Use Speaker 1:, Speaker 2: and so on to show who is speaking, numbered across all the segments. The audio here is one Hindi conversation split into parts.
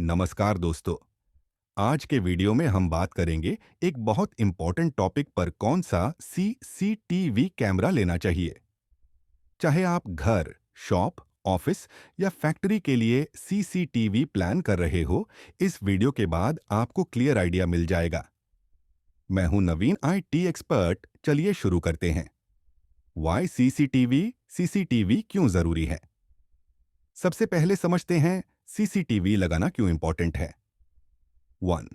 Speaker 1: नमस्कार दोस्तों। आज के वीडियो में हम बात करेंगे एक बहुत इंपॉर्टेंट टॉपिक पर, कौन सा सीसीटीवी कैमरा लेना चाहिए। चाहे आप घर, शॉप, ऑफिस या फैक्ट्री के लिए सीसीटीवी प्लान कर रहे हो, इस वीडियो के बाद आपको क्लियर आइडिया मिल जाएगा। मैं हूं नवीन, आईटी एक्सपर्ट। चलिए शुरू करते हैं। वाई सीसीटीवी, सीसीटीवी क्यों जरूरी है। सबसे पहले समझते हैं सीसीटीवी लगाना क्यों इंपॉर्टेंट है। 1.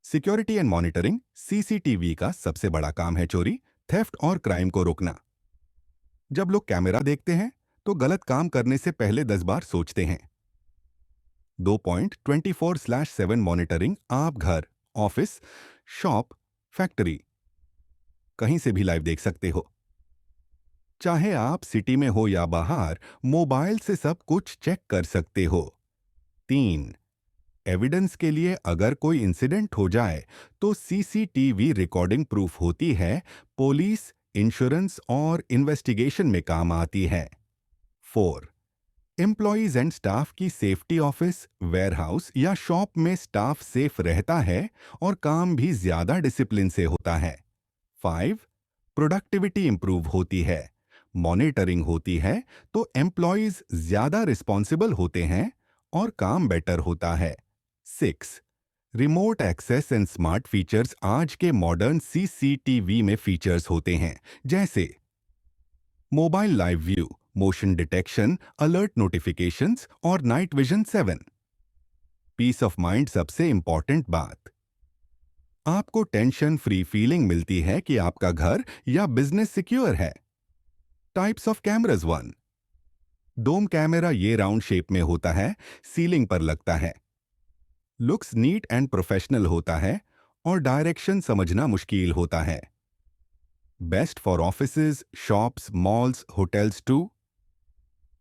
Speaker 1: Security and monitoring. सीसीटीवी का सबसे बड़ा काम है चोरी, थेफ्ट और क्राइम को रोकना। जब लोग कैमरा देखते हैं तो गलत काम करने से पहले 10 बार सोचते हैं। 2.24/7 मॉनिटरिंग। आप घर, ऑफिस, शॉप, फैक्ट्री कहीं से भी लाइव देख सकते हो। चाहे आप सिटी में हो या बाहर, मोबाइल से सब कुछ चेक कर सकते हो। 3. एविडेंस के लिए, अगर कोई इंसिडेंट हो जाए तो सीसीटीवी रिकॉर्डिंग प्रूफ होती है, पुलिस, इंश्योरेंस और इन्वेस्टिगेशन में काम आती है। 4. एम्प्लॉइज एंड स्टाफ की सेफ्टी। ऑफिस, वेयरहाउस या शॉप में स्टाफ सेफ रहता है और काम भी ज्यादा डिसिप्लिन से होता है। 5. प्रोडक्टिविटी इंप्रूव होती है। मॉनिटरिंग होती है तो एम्प्लॉइज ज्यादा रिस्पॉन्सिबल होते हैं और काम बेटर होता है। 6. Remote access and smart features. आज के मॉडर्न सीसीटीवी में फीचर्स होते हैं, जैसे mobile live view, motion detection, alert notifications और night vision 7। Peace of mind सबसे इंपॉर्टेंट बात। आपको टेंशन फ्री फीलिंग मिलती है कि आपका घर या बिजनेस सिक्योर है। Types of cameras. 1. Dome camera. ये राउंड शेप में होता है, सीलिंग पर लगता है, लुक्स नीट एंड प्रोफेशनल होता है और डायरेक्शन समझना मुश्किल होता है। Best for offices, shops, malls, hotels two.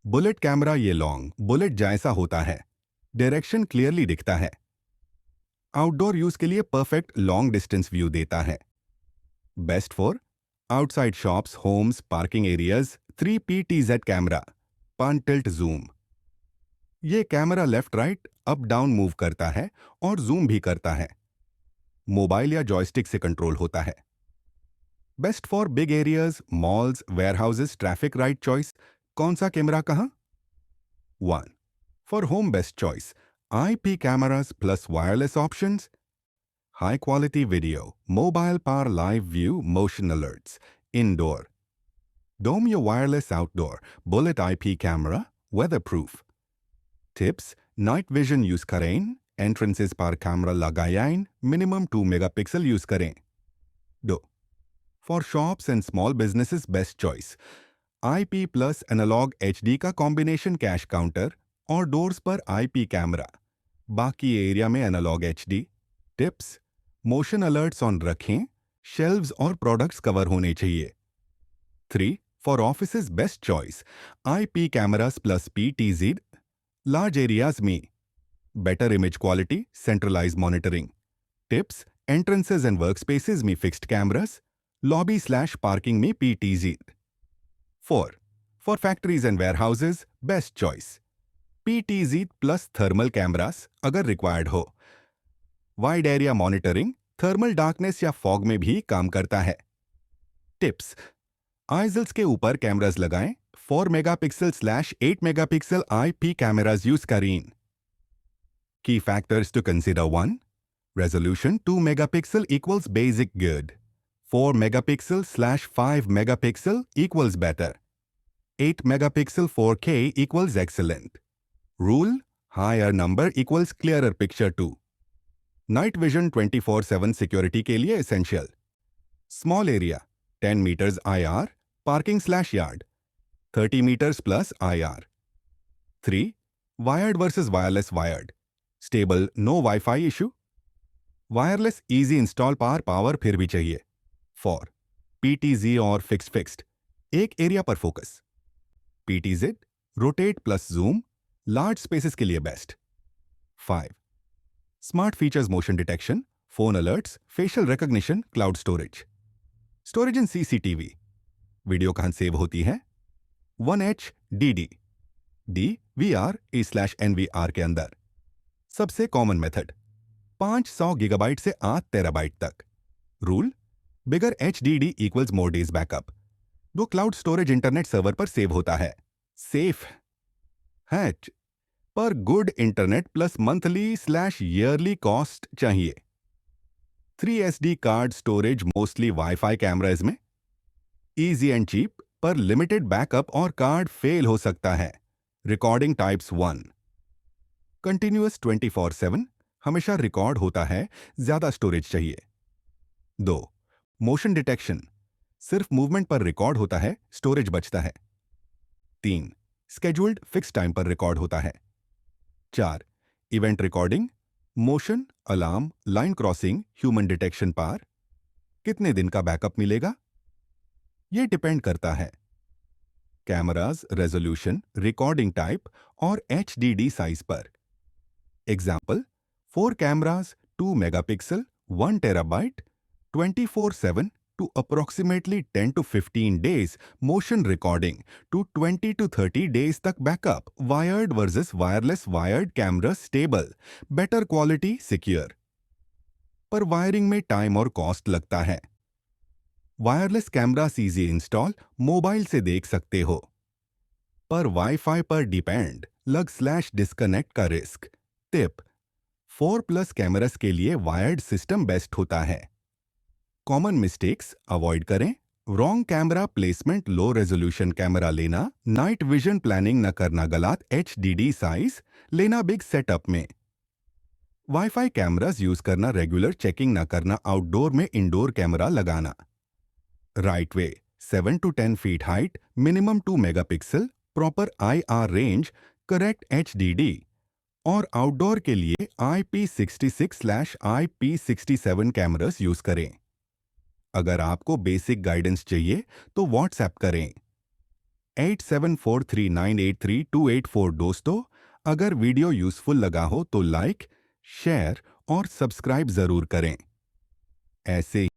Speaker 1: Bullet camera. ये लॉन्ग, बुलेट जैसा होता है, डायरेक्शन क्लियरली दिखता है, आउटडोर यूज के लिए परफेक्ट लॉन्ग डिस्टेंस व्यू देता है। Best for outside shops, homes, parking areas. 3PTZ camera, pan tilt zoom. ये camera left right up down move करता है और जूम भी करता है, मोबाइल या जॉयस्टिक से कंट्रोल होता है। Best for big areas, malls, warehouses, traffic. Right choice. कौन सा कैमरा कहां। 1. For home best choice, IP cameras plus wireless options, high quality video, mobile power, live view, motion alerts. Indoor dome या wireless. Outdoor bullet IP camera, weather proof. Tips: night vision use करें, एंट्रेंसेस पर कैमरा लगाएं, मिनिमम 2 मेगापिक्सल यूज करें। 2. For shops and small businesses best choice, IP plus analogue HD का कॉम्बिनेशन, कैश काउंटर और डोर्स पर IP कैमरा, बाकी एरिया में analogue HD। Tips: motion alerts on रखें, शेल्व्स और प्रोडक्ट्स कवर होने चाहिए। 3. For offices best choice, IP cameras plus PTZ, large areas में better image quality, centralise monitoring. Tips: entrances and work spaces में fixed cameras, lobby slash parking में PTZ। 4. For factories and warehouses best choice, PTZ plus thermal cameras अगर रिक्वायर्ड हो। Wide area monitoring, thermal darkness या फॉग में भी काम करता है। टिप्स: आइजल्स के ऊपर कैमरास लगाएं, 4 megapixel slash 8 megapixel IP cameras use करें। Key factors to consider: 1. Resolution 2 megapixel equals basic good. 4 megapixel slash 5 megapixel equals better. 8 megapixel 4K equals excellent. Rule: higher number equals clearer picture too. Night vision 24/7 security के लिए essential. Small area 10 meters IR, parking slash yard 30 meters plus IR. 3. Wired versus wireless. Wired stable, no WiFi issue. Wireless easy install, power फिर भी चाहिए। 4. PTZ और फिक्स्ड, एक एरिया पर focus. PTZ rotate plus zoom, large spaces के लिए best. 5. Smart features, motion detection, phone alerts, facial recognition, cloud storage. Storage इन CCTV, वीडियो कहां सेव होती है, 1 HDD, DVR/NVR के अंदर। सबसे कॉमन मेथड 500 गीगाबाइट से 8 टेराबाइट तक। रूल बिगर HDD equals more days backup. वो क्लाउड स्टोरेज इंटरनेट सर्वर पर सेव होता है। सेफ है पर गुड इंटरनेट प्लस मंथली/ईयरली कॉस्ट चाहिए। 3SD card storage mostly wifi cameras में इजी एंड चीप पर लिमिटेड बैकअप और कार्ड फेल हो सकता है। रिकॉर्डिंग टाइप्स 1 कंटिन्यूअस 24/7 हमेशा रिकॉर्ड होता है, ज्यादा स्टोरेज चाहिए। 2 मोशन डिटेक्शन सिर्फ मूवमेंट पर रिकॉर्ड होता है, स्टोरेज बचता है। 3 स्केड्यूल्ड फिक्स टाइम पर रिकॉर्ड होता है। 4 event recording motion alarm line crossing human detection पार। कितने दिन का बैकअप मिलेगा यह डिपेंड करता है कैमराज रेजोल्यूशन रिकॉर्डिंग टाइप और HDD साइज पर। Example 4 cameras 2 megapixel 1 terabyte 24/7 to approximately 10 to 15 days motion recording to 20 to 30 days तक backup wired versus wireless wired camera stable better quality secure पर वायरिंग में टाइम और कॉस्ट लगता है। Wireless camera easy install mobile से देख सकते हो पर वाईफाई पर डिपेंड लग/डिस्कनेक्ट का रिस्क। टिप 4+ कैमरास के लिए वायर्ड सिस्टम बेस्ट होता है। कॉमन मिस्टेक्स अवॉइड करें wrong camera placement low resolution camera लेना नाइट विजन प्लानिंग न करना गलत HDD साइज लेना बिग सेटअप में वाईफाई कैमरास यूज करना रेगुलर चेकिंग न करना आउटडोर में इंडोर कैमरा लगाना। Right way 7 to 10 feet height minimum 2 megapixel proper IR range correct HDD और आउटडोर के लिए IP66/IP67 कैमरास यूज करें। अगर आपको बेसिक गाइडेंस चाहिए तो व्हाट्सएप करें 8743983284। दोस्तों अगर वीडियो यूजफुल लगा हो तो लाइक शेयर और सब्सक्राइब जरूर करें। ऐसे